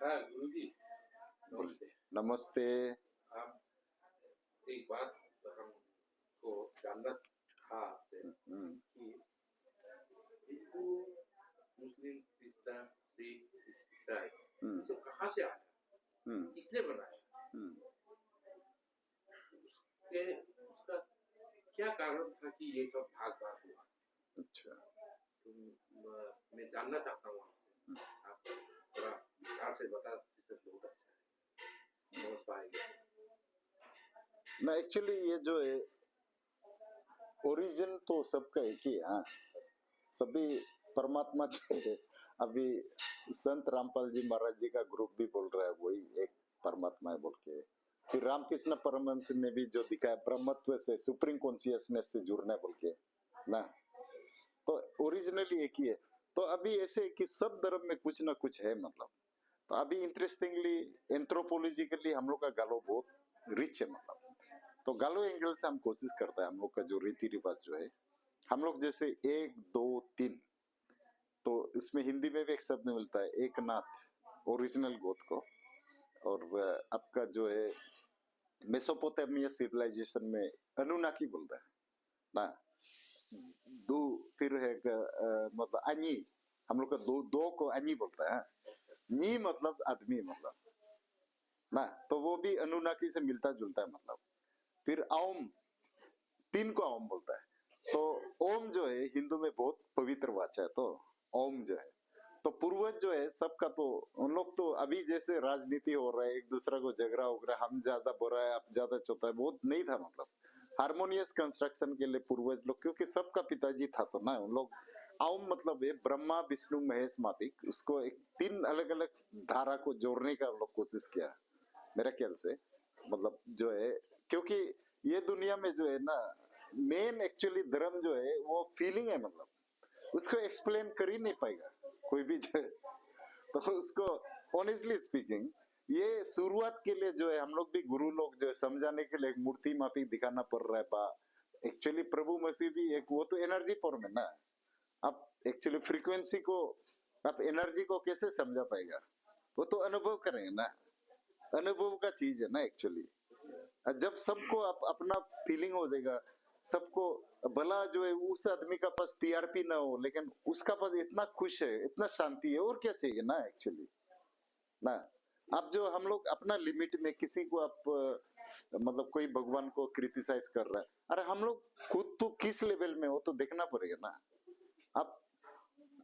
हाँ गुरुजी, नमस्ते। नमस्ते। आप एक बात हमको जानना था आपसे कि हिंदू, मुस्लिम, क्रिश्चियन, सिख, ईसाई ये सब कहाँ से आया, किसने बनाया, उसका क्या कारण था कि ये सब भाग भाग हुआ। अच्छा, मैं जानना चाहता हूँ आपसे, आप थोड़ा विस्तार से बता दीजिए, बहुत अच्छा है, समझ पाएंगे ना। एक्चुअली ये जो है ओरिजिन तो सबका एक ही है। हाँ, सभी परमात्मा जो है, अभी संत रामपाल जी महाराज जी का ग्रुप भी बोल रहा है वही एक परमात्मा है बोल के। फिर रामकृष्ण परमहंस ने भी जो दिखाया ब्रह्मत्व से, सुप्रीम कॉन्शियसनेस से जुड़ना बोल के ना, तो ओरिजिनली एक ही है। तो अभी ऐसे कि सब धर्म में कुछ ना कुछ है मतलब। तो अभी इंटरेस्टिंगली एंथ्रोपोलॉजिकली हम लोग का गालो बहुत रिच है मतलब। तो गालो एंगल से हम कोशिश करते हैं, हम लोग का जो रीति रिवाज जो है, हम लोग जैसे 1 2 3, तो इसमें हिंदी में भी एक शब्द मिलता है एक नाथ, ओरिजिनल गोद को। और आपका जो है मेसोपोटामिया सिविलाइजेशन में अनुनाकी बोलता है ना। दो फिर है मतलब अनी, हम लोग का दो को अनी बोलता है। नी मतलब आदमी मतलब ना, तो वो भी अनुनाकी से मिलता जुलता है मतलब। फिर ओम, 3 को ओम बोलता है। तो ओम जो है हिंदू में बहुत पवित्र वाचा है, तो ओम जो है तो पूर्वज जो है सबका, तो उन लोग तो अभी जैसे राजनीति हो रहा है, एक दूसरा को झगड़ा हो रहा है, हम ज्यादा बोल रहा है आप ज्यादा चौथा है, बहुत नहीं था मतलब। हारमोनियस कंस्ट्रक्शन के लिए पूर्वज लोग, क्योंकि सबका पिताजी था तो ना, उन लोग ओम मतलब है ब्रह्मा विष्णु महेश मापिक, उसको एक 3 अलग अलग धारा को जोड़ने का लोग कोशिश किया मेरे ख्याल से मतलब जो है। क्योंकि ये दुनिया में जो है ना, मेन एक्चुअली धर्म जो है वो फीलिंग है मतलब, उसको एक्सप्लेन कर ही नहीं पाएगा कोई भी जो है। तो उसको ऑनेस्टली स्पीकिंग, ये शुरुआत के लिए जो है हम लोग भी गुरु लोग जो है समझाने के लिए एक मूर्ति माफी दिखाना पड़ रहा है बा। एक्चुअली प्रभु मसीह भी एक, वो तो एनर्जी फॉर्म है ना। आप एक्चुअली फ्रीक्वेंसी को, आप एनर्जी को कैसे समझा पाएगा, वो तो अनुभव करेंगे ना, अनुभव का चीज है ना एक्चुअली। जब सबको अपना फीलिंग हो जाएगा, सबको भला जो है उस आदमी का पास टीआरपी ना हो, लेकिन उसका पास इतना खुश है, इतना शांति है, और क्या चाहिए ना एक्चुअली ना। आप जो हम लोग अपना लिमिट में किसी को आप मतलब कोई भगवान को क्रिटिसाइज कर रहा है, अरे हम लोग खुद तो किस लेवल में हो तो देखना पड़ेगा ना। आप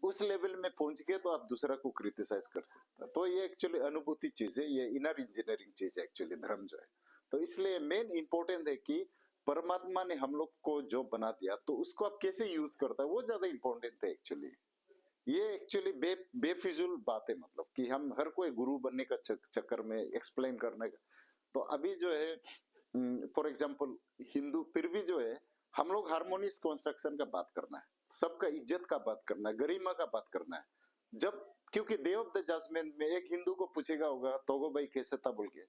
उस लेवल में पहुंच गए तो आप दूसरा को क्रिटिसाइज कर सकते हैं। तो ये एक्चुअली अनुभूति चीज है, ये इनर इंजीनियरिंग चीज है एक्चुअली धर्म जो है। तो इसलिए मेन इंपॉर्टेंट है कि परमात्मा ने हम लोग को जो बना दिया, तो उसको आप कैसे यूज करता है वो ज्यादा इंपॉर्टेंट है एक्चुअली। ये एक्चुअली बेफिजुल बात है मतलब, कि हम हर कोई गुरु बनने का चक्कर में एक्सप्लेन करने का। तो अभी जो है फॉर एग्जाम्पल हिंदू, फिर भी जो है हम लोग हारमोनियस कंस्ट्रक्शन का बात करना है, सबका इज्जत का बात करना है, गरिमा का बात करना है। जब, क्योंकि डे ऑफ द जजमेंट में एक हिंदू को पूछेगा होगा तोगो भाई कैसे था बोल के,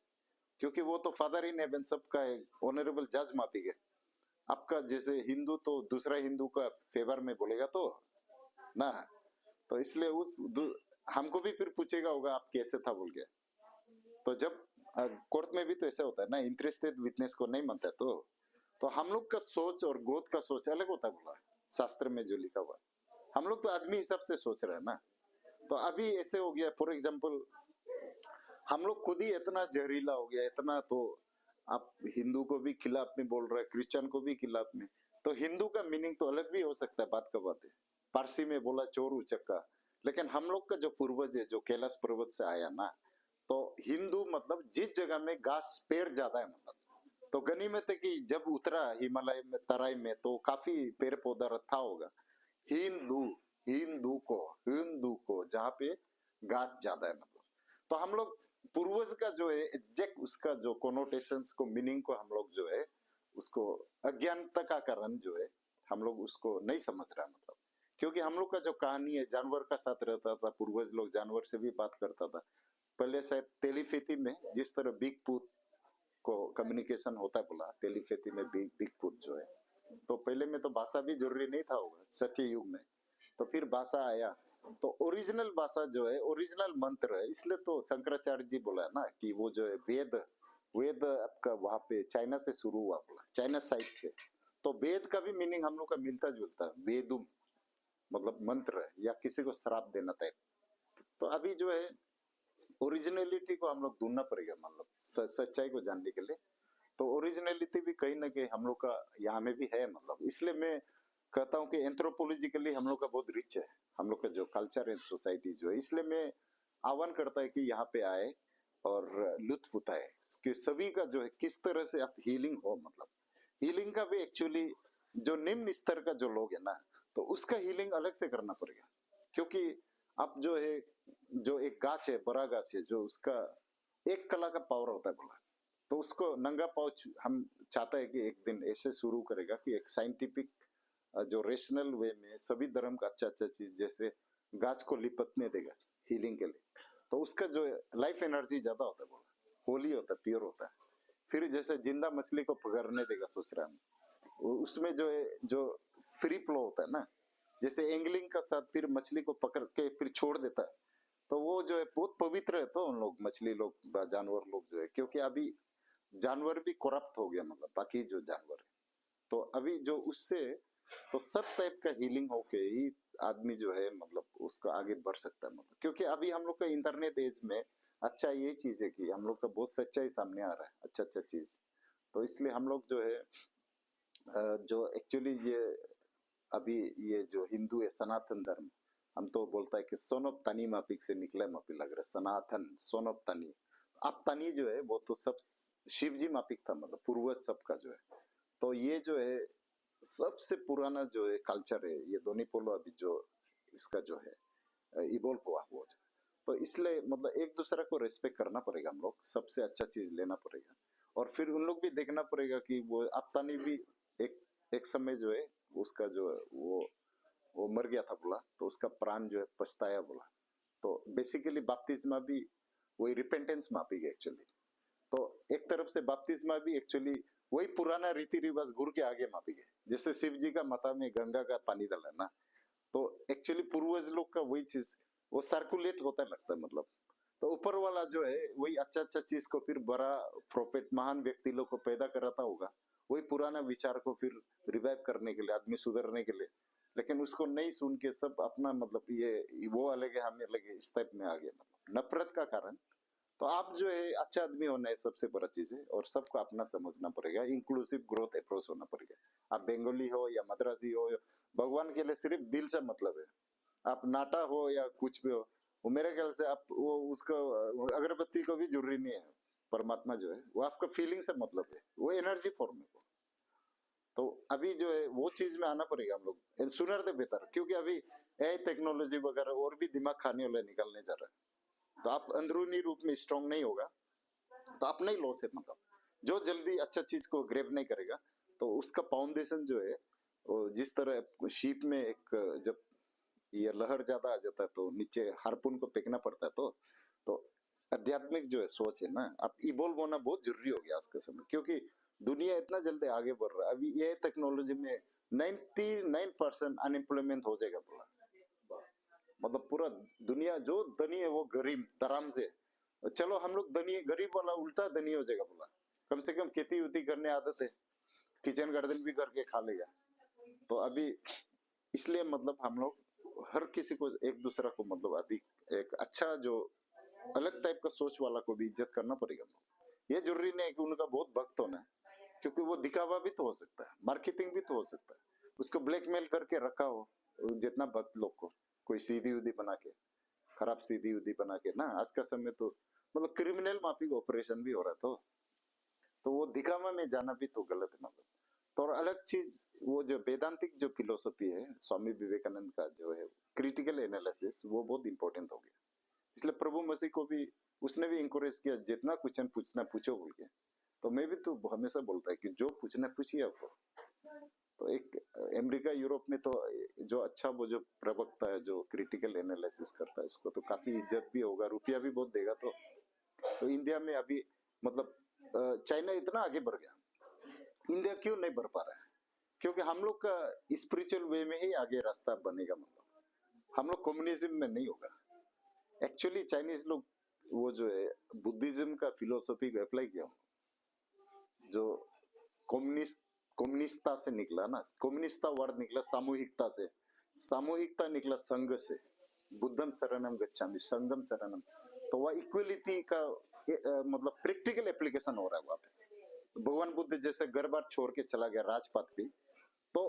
क्योंकि वो तो फादर इन हेवन सबका ऑनरेबल जज मापी गए। आपका जैसे हिंदू तो दूसरा हिंदू का फेवर में बोलेगा तो ना, तो इसलिए हमको भी फिर पूछेगा होगा आप कैसे था बोल के। तो जब कोर्ट में भी तो ऐसा होता है ना, इंटरेस्टेड विटनेस को नहीं मानता तो हम लोग का सोच और गोद का सोच अलग होता है बोला शास्त्र में जो लिखा हुआ। हम लोग तो आदमी हिसाब से सोच रहे हैं ना। तो अभी ऐसे हो गया फॉर एग्जाम्पल, हम लोग खुद ही इतना जहरीला हो गया इतना, तो आप हिंदू को भी खिलाफ में बोल रहे हैं, क्रिश्चियन को भी खिलाफ में। तो हिंदू का मीनिंग तो अलग भी हो सकता है, बात का बात है। पारसी में बोला चोर उचक्का, लेकिन हम लोग का जो पूर्वज है जो कैलाश पर्वत से आया ना, तो हिंदू मतलब जिस जगह में घास पेड़ ज्यादा है मतलब, तो गनीमत है कि जब उतरा हिमालय में तराई में तो काफी पेड़ पौधा रखा होगा। हिंदू, हिंदू को जहाँ पे घास ज्यादा है मतलब। तो हम लोग पूर्वज का जो है एग्जैक्ट उसका जो कोनोटेशंस को, मीनिंग को हम लोग जो है उसको अज्ञानता का कारण जो है हम लोग उसको नहीं समझ रहा मतलब। क्योंकि हम लोग का जो कहानी है जानवर का साथ रहता था, पूर्वज लोग जानवर से भी बात करता था पहले। शायद टेलीपैथी में जिस तरह बिग पूत को कम्युनिकेशन होता है बोला, टेलीपैथी में बिग पूत जो है, तो पहले में तो भाषा भी जरूरी नहीं था होगा सत्य युग में। तो फिर भाषा आया, तो ओरिजिनल भाषा जो है, ओरिजिनल मंत्र है, इसलिए तो शंकराचार्य जी बोला है ना कि वो जो है वेद, वेद आपका वहां पे चाइना से शुरू हुआ, बोला चाइना साइड से। तो वेद का भी मीनिंग हम लोग का मिलता जुलता है, वेदुम मतलब मंत्र है या किसी को श्राप देना टाइप। तो अभी जो है ओरिजिनलिटी को हम लोग ढूंढना पड़ेगा, मतलब सच्चाई को जानने के लिए। तो ओरिजिनलिटी भी कहीं ना कहीं हम लोग का यहाँ में भी है, मतलब इसलिए मैं कहता हूँ कि एंथ्रोपोलॉजिकली हम लोग का बहुत रिच है, हम लोग का जो कल्चर एंड सोसाइटी जो है। इसलिए मैं आह्वान करता है कि यहाँ पे आए और लुत्फ उठाए कि सभी का जो है किस तरह से आप हीलिंग हो, मतलब हीलिंग का भी एक्चुअली जो निम्न स्तर का जो लोग है ना, तो उसका हीलिंग अलग से करना पड़ेगा। क्योंकि आप जो है, जो एक गाछ है, बड़ा गाछ है, जो उसका एक कला का पावर होता है बोला, तो उसको नंगा पाउच हम चाहते हैं कि एक दिन ऐसे शुरू करेगा कि एक साइंटिफिक जो रेशनल वे में सभी धर्म का अच्छा अच्छा चीज, जैसे गाछ को लिपटने देगा हीलिंग के लिए, तो उसका जो लाइफ एनर्जी ज्यादा होता है बोला, होली होता है, प्योर होता है। फिर जैसे जिंदा मछली को पकड़ने देगा सोच रहा हूँ, उसमें जो है जो फ्री फ्लो होता है ना, जैसे एंगलिंग का साथ फिर मछली को पकड़ के फिर छोड़ देता है, तो वो जो है बहुत पवित्र है। तो उन लोग मछली लोग जानवर लोग जो है, क्योंकि अभी जानवर भी करप्ट हो गया, मतलब बाकी जो जानवर है, तो अभी जो उससे तो सब टाइप का हीलिंग होके ही आदमी जो है मतलब उसका आगे बढ़ सकता है, मतलब क्योंकि अभी हम लोग का इंटरनेट एज में अच्छा ये चीज है कि हम लोग का बहुत सच्चाई सामने आ रहा है, अच्छा अच्छा चीज। तो इसलिए हम लोग जो है जो एक्चुअली ये अभी ये जो हिंदू है सनातन धर्म, हम तो बोलता है कि सोन ऑफ तनी मापिक से निकला मापिक लग रहा है, सनातन सोन ऑफ तनी। अब तनी जो है वो तो सब शिव जी मापिक था, मतलब पूर्वज सबका जो है। तो ये जो है सबसे पुराना जो है कल्चर है, ये दोनी पोलो अभी जो इसका जो है इवोल्व हुआ वो जो। तो इसलिए मतलब एक दूसरे को रेस्पेक्ट करना पड़ेगा, हम लोग सबसे अच्छा चीज लेना पड़ेगा, और फिर उन लोग भी देखना पड़ेगा कि वो आपतानी भी एक एक समय जो है उसका जो है वो मर गया था बोला, तो उसका प्राण जो है पछताया बोला। तो बेसिकली बपतिस्मा भी वही रिपेंटेंस मापी गई एक्चुअली। तो एक तरफ से बपतिस्मा भी एक्चुअली वही पुराना रीति रिवाज गुरु के आगे मापी गए, जैसे शिव जी का माथा में गंगा का पानी डाला ना, तो एक्चुअली पूर्वज लोग का वही चीज वो सर्कुलेट होता लगता है, मतलब तो ऊपर वाला जो है वही अच्छा अच्छा चीज को फिर बड़ा प्रोफेट महान व्यक्ति लोग को पैदा कराता होगा, वही पुराना विचार को फिर रिवाइव करने के लिए, आदमी सुधरने के लिए। लेकिन उसको नहीं सुन के सब अपना मतलब ये वो अलग है हमें अलग है इस टाइप में आ गया, मतलब नफरत का कारण। तो आप जो है अच्छा आदमी होना है सबसे बड़ा चीज है, और सबको अपना समझना पड़ेगा, इंक्लूसिव ग्रोथ अप्रोच होना पड़ेगा। आप बंगाली हो या मद्रासी हो, भगवान के लिए सिर्फ दिल से मतलब है। आप नाटा हो या कुछ भी हो, वो मेरे ख्याल से आप वो उसको अगरबत्ती को भी जरूरी नहीं है। परमात्मा जो है वो आपका फीलिंग से मतलब है, वो एनर्जी फॉर्म है। तो अभी जो है वो चीज में आना पड़ेगा हम लोग, सुनर दे बेहतर, क्योंकि अभी एआई टेक्नोलॉजी वगैरह और भी दिमाग खाने वाले निकलने जा रहा है। तो आप अंदरूनी रूप में स्ट्रांग नहीं होगा तो अपना ही लॉस है, मतलब जो जल्दी अच्छा चीज को ग्रेब नहीं करेगा तो उसका फाउंडेशन जो है वो जिस तरह शीप में एक जब ये लहर ज्यादा आ जाता है तो नीचे हार्पून को फेंकना पड़ता है। तो आध्यात्मिक जो है सोच है ना, अब इवॉल्व होना बहुत जरूरी हो गया आज के समय, क्योंकि दुनिया इतना जल्दी आगे बढ़ रहा है। अभी ये टेक्नोलॉजी में 99% अनएम्प्लॉयमेंट हो जाएगा पूरा, मतलब पूरा दुनिया जो धनी है वो गरीब आराम से। चलो हम लोग धनी गरीब वाला उल्टा धनी हो जाएगा बोला, कम से कम खेती वेती करने आदत है, किचन गार्डन भी करके खा लेगा। तो अभी इसलिए मतलब हम लोग हर किसी को एक दूसरा को मतलब अभी एक अच्छा जो अलग टाइप का सोच वाला को भी इज्जत करना पड़ेगा। ये जरूरी नहीं है कि उनका बहुत भक्त होना है, क्योंकि वो दिखावा भी तो हो सकता है, मार्केटिंग भी तो हो सकता है, उसको ब्लैकमेल करके रखा हो जितना भक्त लोग को, कोई सीधी उदी बना के, खराब सीधी उदी बना के ना। आज का समय तो मतलब क्रिमिनल माफी ऑपरेशन भी हो रहा था, तो वो दिखावा में जाना भी तो गलत है मतलब। तो और अलग चीज वो जो वेदांतिक जो फिलोसफी है स्वामी विवेकानंद का जो है क्रिटिकल एनालिसिस, वो बहुत इंपॉर्टेंट हो गया। इसलिए प्रभु मसीह को भी उसने भी इंकरेज किया जितना क्वेश्चन पूछना पूछो बोल के। तो मैं भी तो हमेशा बोलता है कि जो पूछना पूछिए आपको। तो एक अमेरिका यूरोप में तो जो अच्छा वो जो प्रवक्ता है जो क्रिटिकल एनालिसिस करता है उसको तो काफी इज्जत भी होगा, रुपया भी बहुत देगा। तो इंडिया में अभी मतलब चाइना इतना आगे बढ़ गया, इंडिया क्यों नहीं बढ़ पा रहा है? क्योंकि हम लोग का स्पिरिचुअल वे में ही आगे रास्ता बनेगा, मतलब हम लोग कम्युनिज्म में नहीं होगा। एक्चुअली चाइनीज लोग वो जो है बुद्धिज्म का फिलोसफी को अप्लाई किया, जो कम्युनिस्टता से निकला ना, कम्युनिस्टता वर्ड निकला सामूहिकता से, सामूहिकता निकला संघ से, बुद्धम शरणम गच्छामि संघम शरणम, तो वह इक्वलिटी का मतलब प्रैक्टिकल एप्लीकेशन हो रहा है वहां पे। भगवान बुद्ध जैसे घर बार छोड़ के चला गया राजपाट पे, तो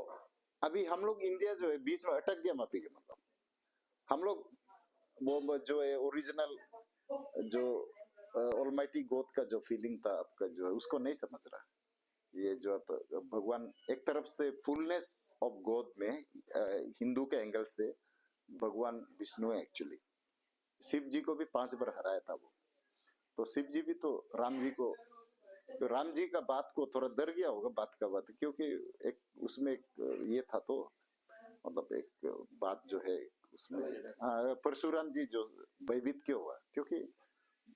अभी हम लोग इंडिया जो है बीच में अटक गया मापी के, मतलब हम लोग वो जो है ओरिजिनल जो ऑलमाइटी गॉड का जो फीलिंग था आपका जो है उसको नहीं समझ रहा। ये जो भगवान एक तरफ से फुलनेस ऑफ गॉड में हिंदू के एंगल से भगवान विष्णु है एक्चुअली। शिव जी को भी 5 बार हराया था वो, तो शिव जी भी तो राम जी को, तो राम जी का बात को थोड़ा डर गया होगा बात का बात, क्योंकि एक उसमें एक ये था, तो मतलब एक बात जो है उसमें परशुराम जी जो भयभीत क्यों हुआ, क्योंकि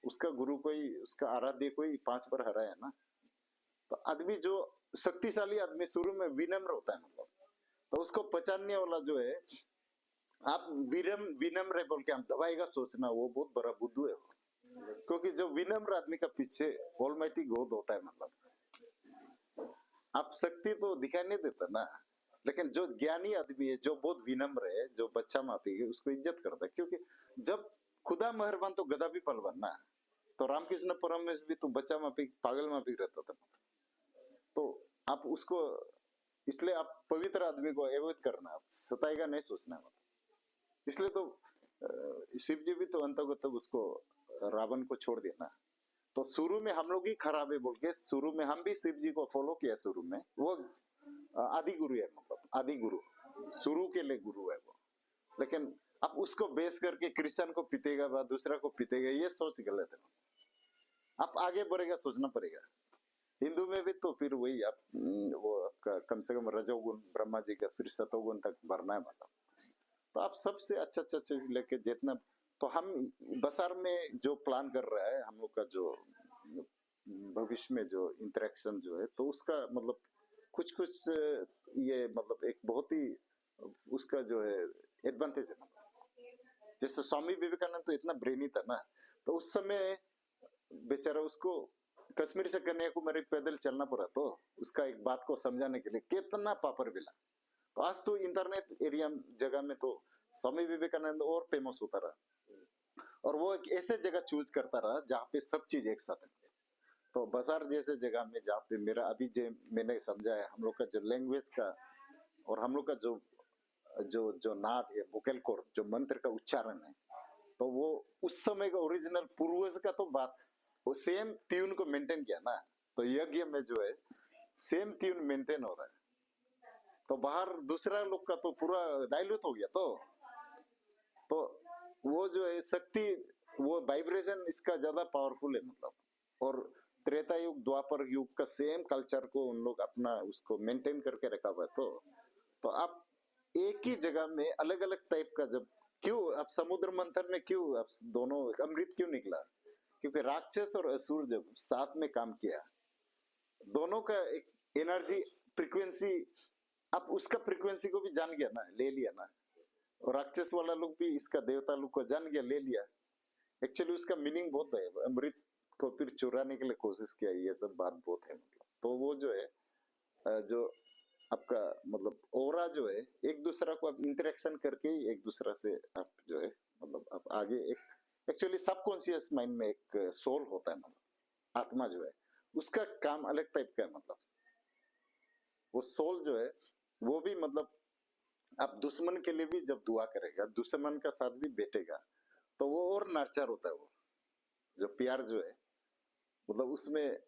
उसका गुरु कोई, उसका आराध्य कोई 5 बार हराया ना। तो आदमी जो शक्तिशाली आदमी शुरू में विनम्र होता है, मतलब तो उसको पहचानने वाला जो है, आप विनम्र है बोल के हम दबाएगा सोचना, वो बहुत बड़ा बुद्धू है वो। क्योंकि जो विनम्र आदमी का पीछे ऑलमाइटी गॉड होता है, मतलब आप शक्ति तो दिखाई नहीं देता ना, लेकिन जो ज्ञानी आदमी है, जो बहुत विनम्र है, जो बच्चा मापी है, उसको इज्जत करता है। क्योंकि जब खुदा मेहरबान तो गधा भी पलवान ना, तो रामकृष्ण परमहंस भी तो बच्चा मापी पागल मापी रहता था, तो आप उसको, इसलिए आप पवित्र आदमी को अवॉइड करना, आप सताएगा नहीं सोचना, मतलब इसलिए तो शिव जी भी तो अंतगत उसको रावण को छोड़ दिया ना। तो शुरू में हम लोग ही खराब है बोल के, शुरू में हम भी शिव जी को फॉलो किया, शुरू में वो आदि गुरु है, मतलब आदि गुरु शुरू के लिए गुरु है वो। लेकिन आप उसको बेस करके क्रिश्चियन को पीतेगा व दूसरा को पीतेगा, ये सोच गलत है। आप आगे बढ़ेगा सोचना पड़ेगा। हिंदू में भी तो फिर वही आप वो आपका कम से कम रजोगुण ब्रह्मा जी का, फिर सतोगुण तक भरना है, मतलब तो आप सबसे अच्छा चीज लेके जितना, तो हम बसार में जो प्लान कर रहा है हम लोग का, जो भविष्य में जो इंटरेक्शन जो है, तो उसका मतलब कुछ ये मतलब एक बहुत ही उसका जो है एडवांटेज है। जैसे स्वामी विवेकानंद तो इतना ब्रेनी था ना, तो उस समय बेचारा उसको कश्मीर से कन्याकुमारी पैदल चलना पड़ा, तो उसका एक बात को समझाने के लिए कितना पापर मिला। तो आज तो इंटरनेट एरिया जगह में तो स्वामी विवेकानंद और फेमस होता रहा, और वो एक ऐसे जगह चूज करता रहा जहाँ पे सब चीज एक साथ है। तो बाजार जैसे जगह में जहाँ पे मेरा अभी जो मैंने समझा है, हम लोग का जो लैंग्वेज का और हम लोग का जो जो जो नाद है, वोकल कोड, जो मंत्र का उच्चारण है, तो वो उस समय का ओरिजिनल पूर्वज का तो बात, वो सेम ट्यून को मेंटेन किया ना। तो यज्ञ में जो है सेम ट्यून मेंटेन हो रहा है, तो बाहर दूसरा लोग का तो पूरा डाइल्यूट हो गया। तो वो जो है शक्ति, वो वाइब्रेशन इसका ज्यादा पावरफुल है, मतलब। और त्रेता युग द्वापर युग का सेम कल्चर को उन लोग अपना उसको मेंटेन करके रखा हुआ है। तो आप एक ही जगह में अलग अलग टाइप का, जब क्यों आप समुद्र मंथन में क्यों आप दोनों अमृत क्यों निकला, क्योंकि राक्षस और असुर जब साथ में काम किया, दोनों का एक एनर्जी फ्रीक्वेंसी, आप उसका फ्रीक्वेंसी को भी जान गया ना, ले लिया ना। और राक्षस वाला लोग भी इसका देवता लोग को जान गया, ले लिया। एक्चुअली उसका मीनिंग बहुत है, अमृत को फिर चुराने के लिए कोशिश किया, ये सब बात बहुत है, मतलब। तो वो जो है जो आपका मतलब ओरा जो है, एक दूसरा को आप इंटरेक्शन करके एक दूसरा से आप जो है मतलब आप आगे एक, एक्चुअली सबकॉन्शियस माइंड में एक सोल होता है, मतलब आत्मा जो है उसका काम अलग टाइप का है। मतलब वो सोल जो है वो भी, मतलब आप दुश्मन के लिए भी जब दुआ करेगा, दुश्मन का साथ भी बैठेगा, तो वो और नर्चर होता है। वो जो प्यार जो है, मतलब उसमें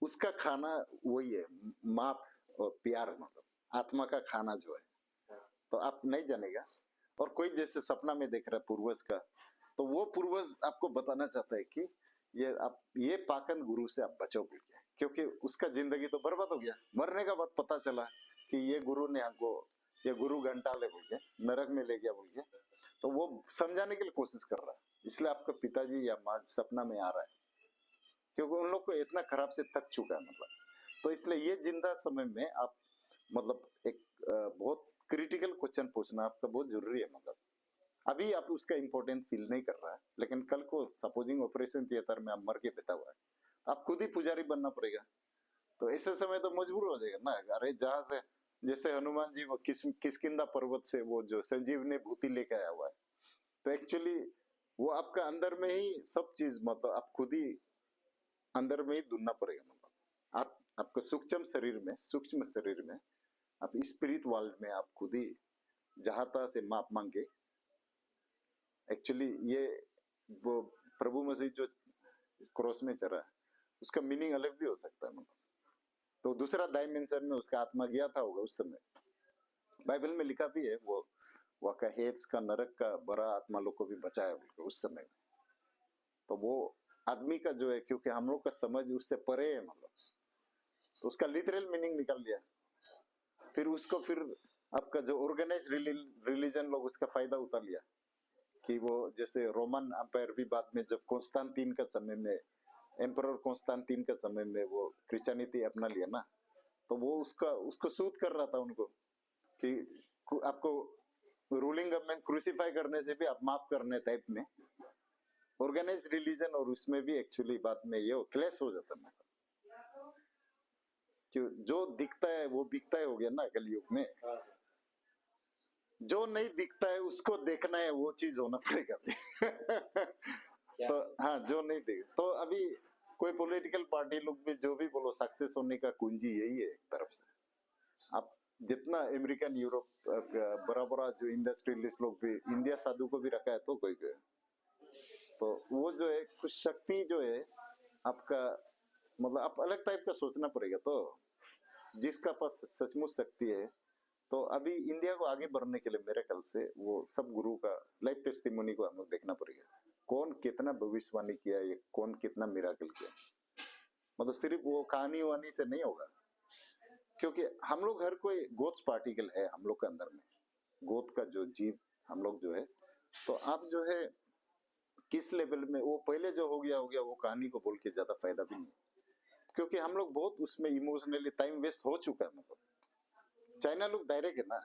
उसका खाना वही है, माप और प्यार, मतलब आत्मा का खाना जो है। तो आप नहीं जानेगा, और कोई जैसे सपना में देख रहा है पूर्वज का, तो वो पूर्वज आपको बताना चाहता है कि ये पाकन गुरु से आप बचो बोल के, क्योंकि उसका जिंदगी तो बर्बाद हो गया। मरने का बाद पता चला कि ये गुरु ने हमको, ये गुरु घंटा ले बोल के नरक में ले गया बोल के, तो वो समझाने के लिए कोशिश कर रहा है। इसलिए आपका पिताजी या माँ सपना में आ रहा है, क्योंकि उन लोग को इतना खराब से थक चुका है, मतलब। तो इसलिए ये जिंदा समय में आप मतलब एक बहुत क्रिटिकल क्वेश्चन पूछना आपका बहुत जरूरी है, मतलब अभी आप उसका इम्पोर्टेंस फील नहीं कर रहा है, लेकिन कल को सपोजिंग ऑपरेशन थिएटर में आप मर के बैठा हुआ है, आप खुद ही पुजारी बनना पड़ेगा। तो ऐसे समय तो मजबूर हो जाएगा ना। अरे जहां से जैसे हनुमान जी वो किसकिंदा पर्वत से वो जो संजीवनी भूति लेके आया हुआ है, तो एक्चुअली वो आपका अंदर में ही सब चीज, मतलब आप खुद ही अंदर में ही ढूंढना पड़ेगा। मतलब आपको सूक्ष्म शरीर में आप स्पिरिट वर्ल्ड में आप खुद ही जहाता से माप मांगे। एक्चुअली ये वो प्रभु मसीह जो क्रॉस में चढ़ा है उसका मीनिंग अलग भी हो सकता है। मतलब तो दूसरा डायमेंशन में उसका आत्मा गया था होगा उस समय। बाइबल में लिखा भी है वो वहाँ हेड्स का नरक का बड़ा आत्मा लोग को भी बचाया उस समय में। तो वो आदमी का जो है, क्योंकि हम लोग का समझ उससे परे है, मतलब तो उसका लिटरल मीनिंग निकाल लिया। फिर आपका जो ऑर्गेनाइज रिलीजन लोग उसका फायदा उठा लिया कि वो जैसे रोमन अंपायर भी बाद में जब कॉन्स्टेंटाइन का समय में, एम्परर कॉन्स्टेंटाइन का समय में वो क्रिश्चियनिटी अपना लिया ना, तो वो उसको सूट कर रहा था उनको कि आपको रूलिंग गवर्नमेंट क्रूसीफाई करने से भी आप माफ करने टाइप में ऑर्गेनाइज रिलीजन, और उसमें भी एक्चुअली बाद में ये क्लैश हो जाता है। जो दिखता है वो बिकता है हो गया ना कलयुग में। जो नहीं दिखता है उसको देखना है, वो चीज होना पड़ेगा। तो हाँ, जो नहीं दिख तो अभी कोई पॉलिटिकल पार्टी लोग भी जो भी बोलो, सक्सेस होने का कुंजी यही है। एक तरफ से आप जितना अमेरिकन यूरोप बड़ा बड़ा जो इंडस्ट्रियलिस्ट लोग भी इंडिया साधु को भी रखा है, तो कोई तो वो जो है कुछ शक्ति जो है आपका, मतलब आप अलग टाइप का सोचना पड़ेगा। तो जिसका पास सचमुच शक्ति है, तो अभी इंडिया को आगे बढ़ने के लिए मेरे ख्याल से वो सब गुरु का लाइफ टेस्टिमोनी को हम लोग देखना पड़ेगा। कौन कितना भविष्यवाणी किया है, कौन कितना मिराकल किया, मतलब सिर्फ वो कहानी वानी से नहीं होगा। क्योंकि हम लोग हर कोई गोत्स पार्टिकल है हम लोग के अंदर में, गोद का जो जीव हम लोग जो है। तो आप जो है किस लेवल में, वो पहले जो हो गया वो कहानी को बोल के ज्यादा फायदा भी नहीं, क्योंकि हम लोग बहुत उसमें इमोशनली टाइम वेस्ट हो चुका है। मतलब चाइना लोग डायरेक्ट है ना,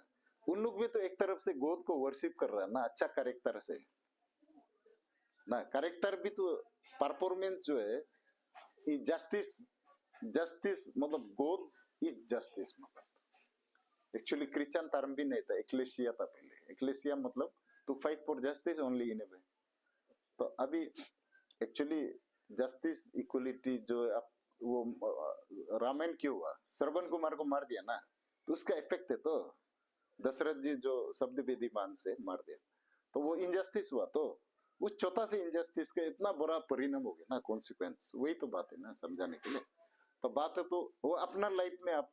उन लोग भी तो एक तरफ से गोद को वर्शिप कर रहा है ना, अच्छा करेक्टर से ना, करेक्टर भी तो परफॉर्मेंस जो है जस्टिस मतलब गोद इज जस्टिस। मतलब एक्चुअली क्रिश्चियन टर्म भी नहीं था, एक्लेसिया था पहले। एक्लेसिया मतलब to fight for justice only in a way. तो अभी एक्चुअली जस्टिस इक्वलिटी जो है, अब वो रामायण क्यों हुआ, श्रवण कुमार को मार दिया ना, तो उसका इफेक्ट है। तो दशरथ जी जो शब्द विधिमान से मार दिया, तो वो इनजस्टिस हुआ। तो उस छोटा से इनजस्टिस का इतना बड़ा परिणाम हो गया ना, कॉन्सिक्वेंस। वही तो बात है ना समझाने के लिए। तो बात है तो वो अपना लाइफ में आप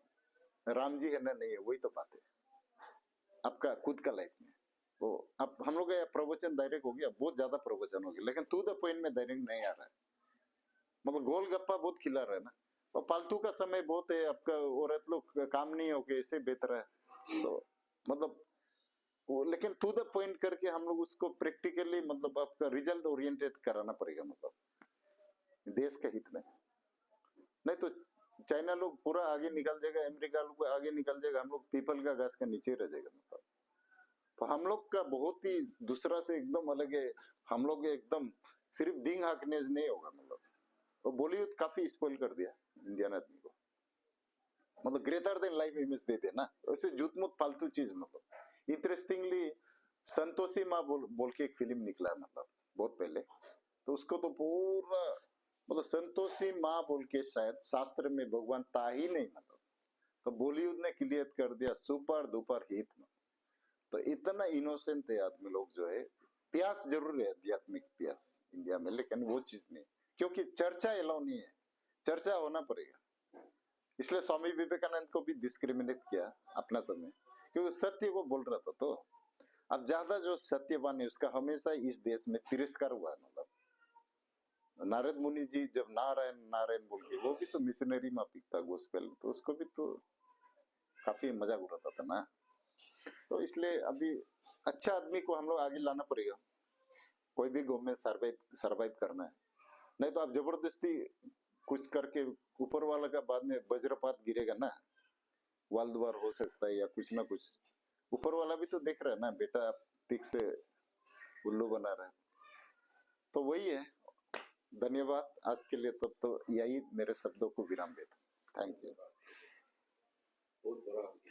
राम जी है ना, नहीं है, वही तो बात है आपका खुद का लाइफ में। वो अब हम लोग का प्रवचन डायरेक्ट हो गया, बहुत ज्यादा प्रवचन हो गया, लेकिन टू द पॉइंट में डायरेक्ट नहीं आ रहा है। मतलब गोल गप्पा बहुत खिला रहा है ना, और फालतू का समय बहुत है आपका, औरत लोग काम नहीं हो गए ऐसे बेहतर है। तो मतलब वो, लेकिन टू द पॉइंट करके हम लोग उसको प्रैक्टिकली, मतलब आपका रिजल्ट ओरिएंटेड कराना पड़ेगा, मतलब देश के हित में। नहीं तो चाइना लोग पूरा आगे निकल जाएगा, अमेरिका लोग आगे निकल जाएगा, हम लोग पीपल का घास का नीचे रह जाएगा। मतलब तो हम लोग का बहुत ही दूसरा से एकदम अलग है। हम लोग एकदम सिर्फ डिंग हाकने नहीं होगा। मतलब तो बॉलीवुड काफी स्पॉइल कर दिया इंडियन आदमी को, मतलब ग्रेटर देन लाइफ इमेज देते ना, वैसे झूठ-मूठ फालतू चीज। मतलब इंटरेस्टिंगली संतोषी माँ बोल के एक फिल्म निकला, मतलब बहुत पहले, तो उसको तो पूरा मतलब संतोषी माँ बोल के शायद शास्त्र में भगवान था ही नहीं। मतलब तो बॉलीवुड ने क्लियर कर दिया, सुपर डुपर हिट। तो इतना इनोसेंट है आदमी लोग जो है। प्यास जरूर है, आध्यात्मिक प्यास इंडिया में, लेकिन वो चीज नहीं, क्योंकि चर्चा अलाउ नहीं है, चर्चा होना पड़ेगा। इसलिए स्वामी विवेकानंद को भी डिस्क्रिमिनेट किया अपना समय, क्योंकि सत्य को बोल रहा था। तो अब ज्यादा जो सत्यवान है उसका हमेशा इस देश में तिरस्कार हुआ है। मतलब नारद मुनि जी जब नारायण नारायण बोल के, वो भी तो मिशनरी माफिक था गोस्पेल, तो उसको भी तो काफी मजाक उड़ाता था ना। तो इसलिए अभी अच्छा आदमी को हम लोग आगे लाना पड़ेगा, कोई भी गवर्नमेंट सरवाइव करना है। नहीं तो आप जबरदस्ती कुछ करके ऊपर वाला का बाद में वज्रपात गिरेगा ना, वाल दुआर हो सकता है या कुछ ना कुछ। ऊपर वाला भी तो देख रहा है ना, बेटा आप ठीक से उल्लू बना रहे हैं। तो वही है। धन्यवाद आज के लिए। तो यही मेरे शब्दों को विराम देता। Thank you. बहुत बड़ा